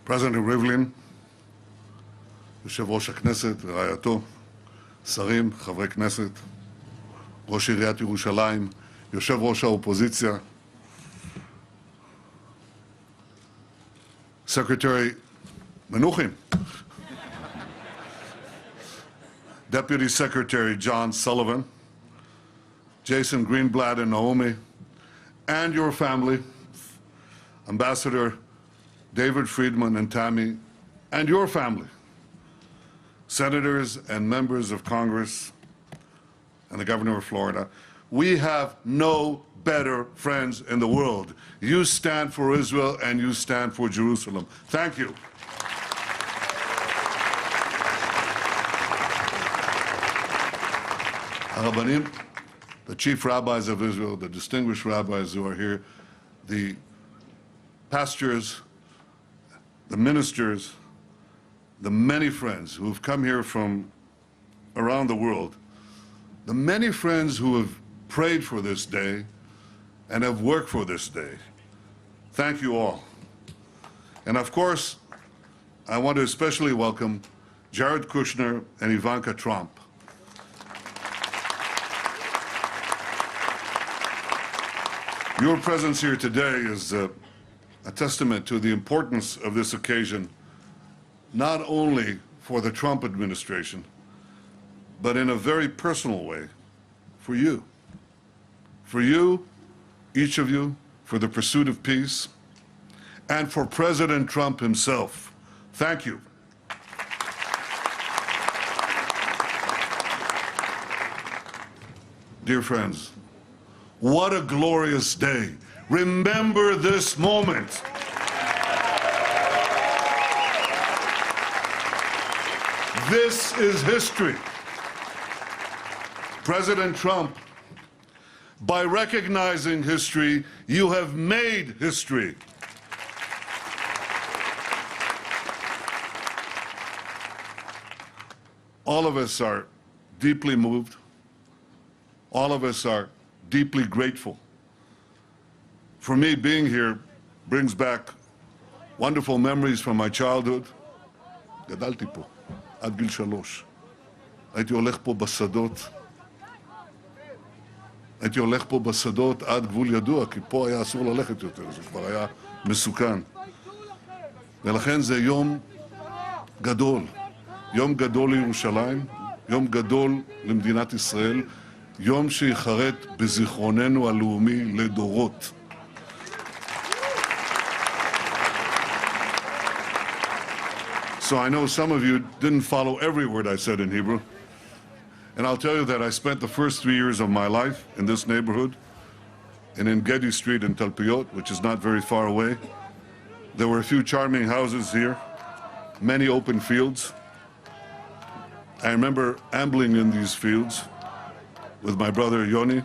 President Rivlin, יושב ראש הכנסת ורעייתו, שרים, חברי כנסת, ראש עיריית ירושלים, יושב ראש האופוזיציה, Secretary Menuhin, Deputy Secretary John Sullivan, Jason Greenblatt and Naomi, and your family, Ambassador David Friedman and Tammy, and your family, senators and members of Congress, and the governor of Florida. We have no better friends in the world. You stand for Israel and you stand for Jerusalem. Thank you. Arabanim, the chief rabbis of Israel, the distinguished rabbis who are here, the pastors, the ministers, the many friends who have come here from around the world, the many friends who have prayed for this day and have worked for this day. Thank you all. And of course, I want to especially welcome Jared Kushner and Ivanka Trump. Your presence here today is a testament to the importance of this occasion, not only for the Trump administration, but in a very personal way, for you. For you, each of you, for the pursuit of peace, and for President Trump himself. Thank you. Dear friends, what a glorious day. Remember this moment. This is history. President Trump, by recognizing history, you have made history. All of us are deeply moved. All of us are deeply grateful. For me, being here brings back wonderful memories from my childhood. גדלתי פה, עד גיל 3. הייתי הולך פה בשדות. הייתי הולך פה בשדות עד גבול ידוע, כי פה היה אסור ללכת יותר, זה כבר היה מסוכן. ולכן זה יום גדול. יום גדול לירושלים, יום גדול למדינת ישראל, יום שיחרט בזיכרוננו הלאומי לדורות. So I know some of you didn't follow every word I said in Hebrew. And I'll tell you that I spent the first 3 years of my life in this neighborhood and in Getty Street in Talpiot, which is not very far away. There were a few charming houses here, many open fields. I remember ambling in these fields with my brother Yoni.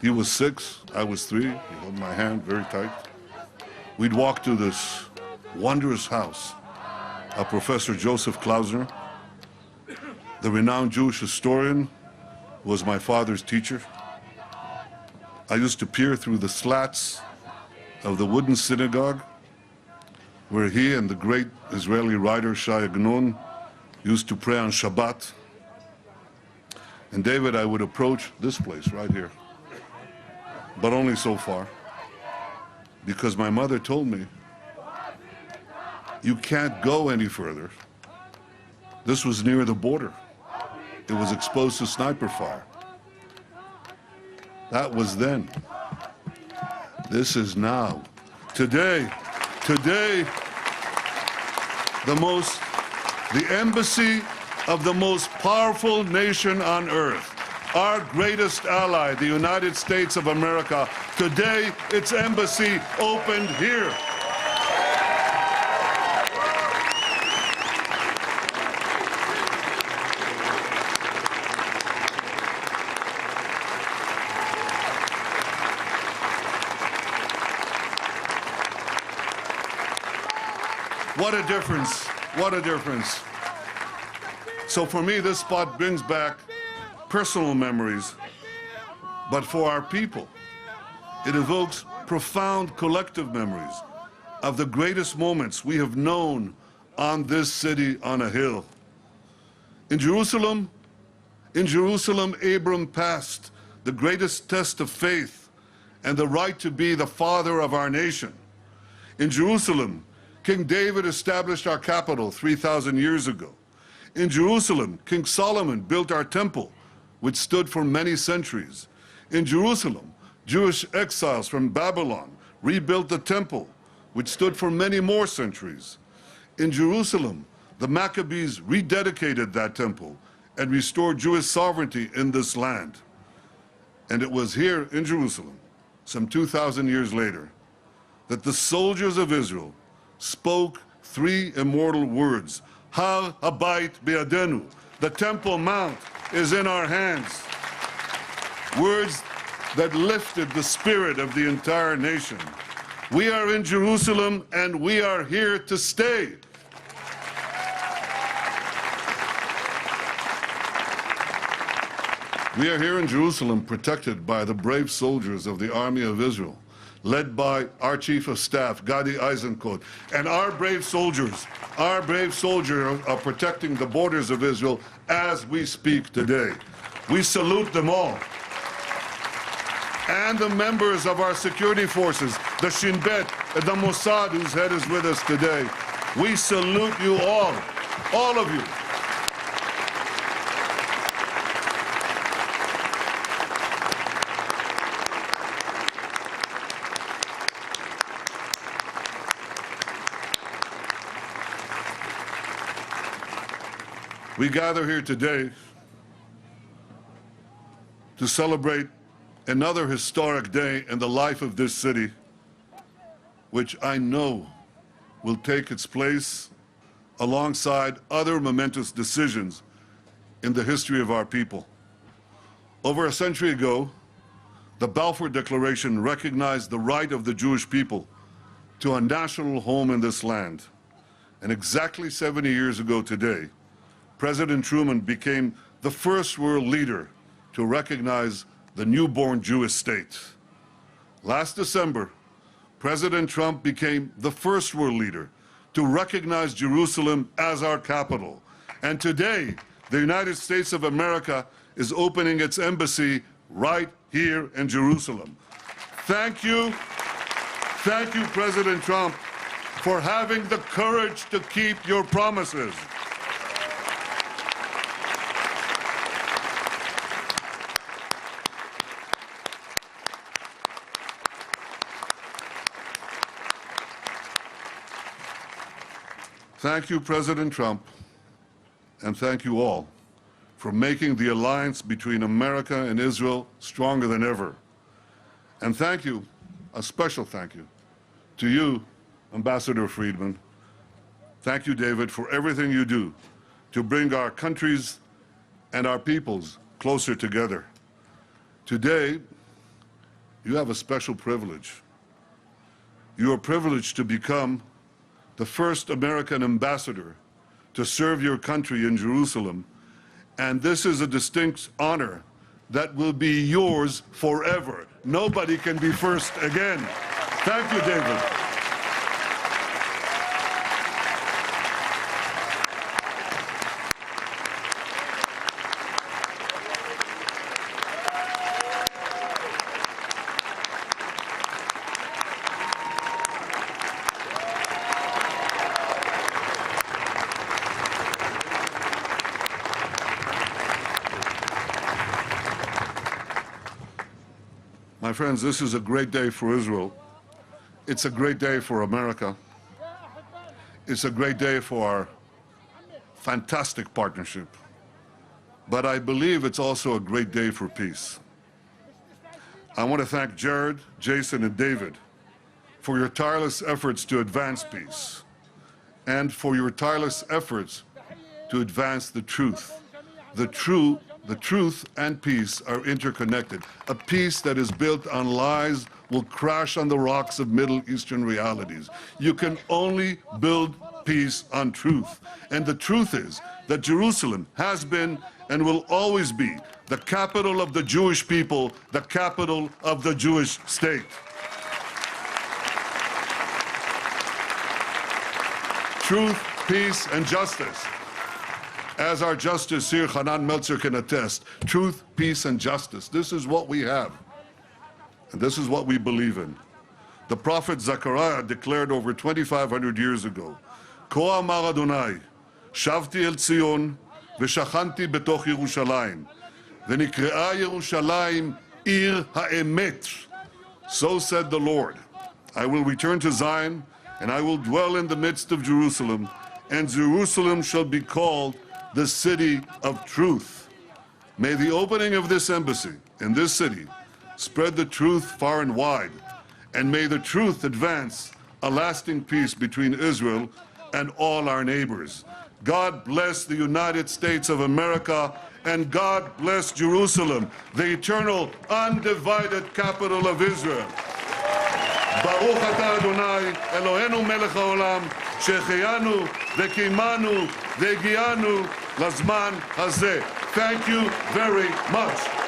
He was 6, I was 3. He held my hand very tight. We'd walk to this wondrous house of Professor Joseph Klausner, the renowned Jewish historian who was my father's teacher. I used to peer through the slats of the wooden synagogue where he and the great Israeli writer Shai Agnon used to pray on Shabbat. And David, I would approach this place right here, but only so far, because my mother told me, you can't go any further. This was near the border. It was exposed to sniper fire. That was then. This is now. Today, the embassy of the most powerful nation on earth, our greatest ally, the United States of America, today its embassy opened here. What a difference, what a difference. So for me, this spot brings back personal memories, but for our people, it evokes profound collective memories. of the greatest moments we have known on this city on a hill. In Jerusalem, Abram passed the greatest test of faith and the right to be the father of our nation. In Jerusalem, King David established our capital 3,000 years ago. In Jerusalem, King Solomon built our temple, which stood for many centuries. In Jerusalem, Jewish exiles from Babylon rebuilt the temple, which stood for many more centuries. In Jerusalem, the Maccabees rededicated that temple and restored Jewish sovereignty in this land. And it was here in Jerusalem, some 2,000 years later, that the soldiers of Israel spoke three immortal words: Har habayit be'adenu, the Temple Mount is in our hands. Words that lifted the spirit of the entire nation. We are in Jerusalem and we are here to stay. We are here in Jerusalem protected by the brave soldiers of the Army of Israel, led by our Chief of Staff, Gadi Eisenkot. And our brave soldiers are protecting the borders of Israel as we speak today. We salute them all. And the members of our security forces, the Shin Bet and the Mossad, whose head is with us today. We salute you all of you. We gather here today to celebrate another historic day in the life of this city, which I know will take its place alongside other momentous decisions in the history of our people. Over a century ago, the Balfour Declaration recognized the right of the Jewish people to a national home in this land. And exactly 70 years ago today, President Truman became the first world leader to recognize the newborn Jewish state. Last December, President Trump became the first world leader to recognize Jerusalem as our capital. And today, the United States of America is opening its embassy right here in Jerusalem. Thank you, President Trump, for having the courage to keep your promises. Thank you, President Trump, and thank you all for making the alliance between America and Israel stronger than ever. And thank you, a special thank you, to you, Ambassador Friedman. Thank you, David, for everything you do to bring our countries and our peoples closer together. Today, you have a special privilege. You are privileged to become the first American ambassador to serve your country in Jerusalem. And this is a distinct honor that will be yours forever. Nobody can be first again. Thank you, David. My friends, this is a great day for Israel. It's a great day for America. It's a great day for our fantastic partnership. But I believe it's also a great day for peace. I want to thank Jared, Jason, and David for your tireless efforts to advance peace and for your tireless efforts to advance the truth. The truth and peace are interconnected. A peace that is built on lies will crash on the rocks of Middle Eastern realities. You can only build peace on truth. And the truth is that Jerusalem has been and will always be the capital of the Jewish people, the capital of the Jewish state. truth, peace, and justice. As our justice here, Hanan Meltzer, can attest, truth, peace, and justice. This is what we have. And this is what we believe in. The prophet Zechariah declared over 2,500 years ago, Ko amar Adonai, shavti el Zion, v'shachanti betoch Yerushalayim, v'nikre'a Yerushalayim ir ha'emet. So said the Lord, I will return to Zion, and I will dwell in the midst of Jerusalem, and Jerusalem shall be called the city of truth. May the opening of this embassy in this city spread the truth far and wide, and may the truth advance a lasting peace between Israel and all our neighbors. God bless the United States of America, and God bless Jerusalem, the eternal, undivided capital of Israel. Baruch atah Adonai, Eloheinu melech haolam, שהחיינו וקיימנו והגיענו לזמן הזה. Thank you very much.